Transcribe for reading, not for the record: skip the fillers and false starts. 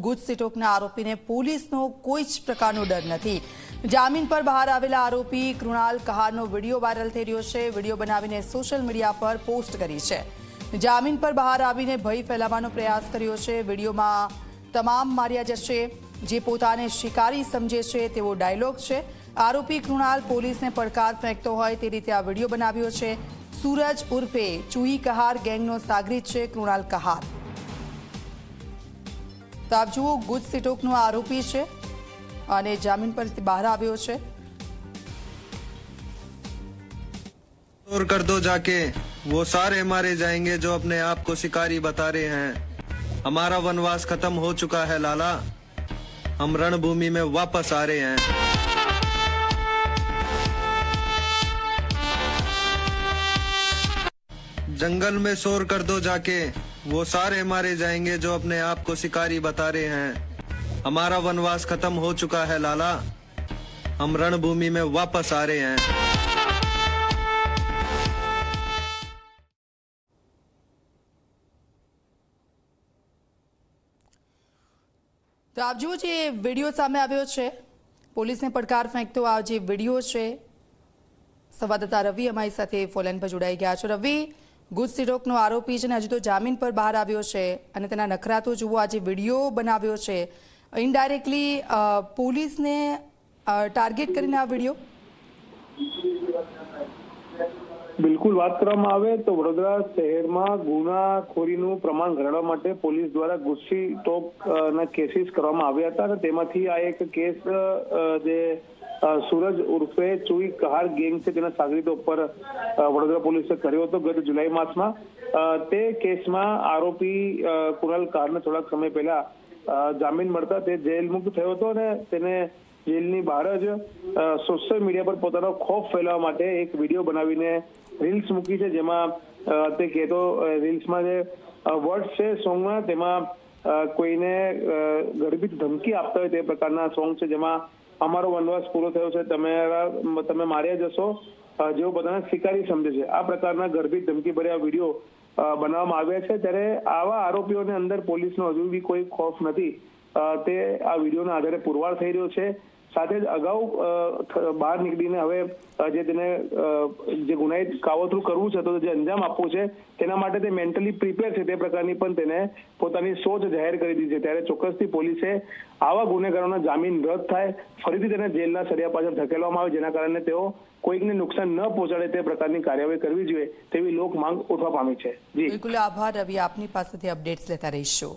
ગુજસીટોકના આરોપીને પોલીસનો કોઈ જ પ્રકારનો ડર નથી। જામીન પર બહાર આવેલા આરોપી કૃણાલ કહારનો વિડીયો વાયરલ થઈ રહ્યો છે। વિડીયો બનાવીને સોશિયલ મીડિયા પર પોસ્ટ કરી છે। જામીન પર બહાર આવીને ભય ફેલાવવાનો પ્રયાસ કર્યો છે। વિડીયોમાં તમામ માર્યા જશે જે પોતાને શિકારી સમજે છે તેવો ડાયલોગ છે। આરોપી કૃણાલ પોલીસને પડકાર ફેંકતો હોય તે રીતે આ વિડીયો બનાવ્યો છે। सूरज उर्फे चूही कहार गैंगनो सागरीत है कृणाल कहार। तो आप जुओ गुजसीटोकनो आरोपी है और जामीन पर बहार आव्यो छे। और कर दो जाके वो सारे मारे जाएंगे जो अपने आप को शिकारी बता रहे हैं। हमारा वनवास खत्म हो चुका है लाला, हम रणभूमि में वापस आ रहे हैं। जंगल में शोर कर दो जाके वो सारे मारे जाएंगे जो अपने आप को शिकारी बता रहे हैं। हमारा वनवास खत्म हो चुका है लाला, हम रणभूमि में वापस आ रहे हैं। तो आप जो विडियो सामे आव्यो छे पुलिस ने પડકાર ફેંકતો આ જે વિડિયો છે સંવાદદાતા રવિ અમારી સાથે ફોન પર જોડાઈ ગયા છે। રવિ, ગુજસીટોકનો આરોપી છે ને હજી તો જામીન પર બહાર આવ્યો છે અને તેના નખરા તો જુઓ, આ જે વિડીયો બનાવ્યો છે ઇનડાયરેક્ટલી પોલીસને ટાર્ગેટ કરીને આ વિડીયો। બિલકુલ, વાત કરવામાં આવે તો વડોદરા શહેરમાં ગુનાખોરીનું પ્રમાણ ઘટાડવા માટે પોલીસ દ્વારા ગુજસીટોકના કેસીસ કરવામાં આવ્યા હતા અને તેમાંથી આ એક કેસ જે सूरज उर्फे चूही कहार गैंग से तेना सागरीतो पर वडोदरा पोलीसे कर्यो हतो। गत जुलाई मासमां ते केसमां आरोपी कुणाल कहारने थोड़ा समय पहला जामीन मळता ते जेल मुक्त थयो हतो અને તેને જેલની બહાર જ સોશિયલ મીડિયા પર પોતાનો ખોફ ફેલાવવા માટે એક વિડીયો બનાવીને રીલ્સ મૂકી છે, જેમાં તે કહેતો રીલ્સમાં જે વર્ડ્સ છે સોંગમાં તેમાં કોઈને ગર્ભિત ધમકી આપતા હોય તે પ્રકારના સોંગ છે, જેમાં અમારો વનવાસ પૂરો થયો છે, તમે માર્યા જશો જેવો બધાને શિકારી સમજે છે, આ પ્રકારના ગર્ભિત ધમકી ભર્યા વિડીયો બનાવવામાં આવ્યા છે। ત્યારે આવા આરોપીઓને અંદર પોલીસનો હજુ બી કોઈ ખોફ નથી, તે આ વિડીયોના આધારે પુરવાર થઈ રહ્યો છે। સાથે જ અગાઉ બહાર નીકળીને હવે જે તેને જે ગુનાહિત કાવતરું કરવું છે તો જે અંજામ આપવું છે તેના માટે તે મેન્ટલી પ્રિપેર છે તે પ્રકારની પણ તેને પોતાની સોચ જાહેર કરી દીધી છે। ત્યારે ચોક્કસથી પોલીસે આવા ગુનેગારોના જામીન રદ થાય, ફરીથી તેને જેલના સળિયા પાછળ ધકેલવામાં આવે, જેના કારણે તેઓ કોઈકને નુકસાન ન પહોંચાડે તે પ્રકારની કાર્યવાહી કરવી જોઈએ તેવી લોક માંગ ઉઠવા પામી છે। જી બિલકુલ, આભાર રવિ, આપની પાસેથી અપડેટ્સ લેતા રહીશું।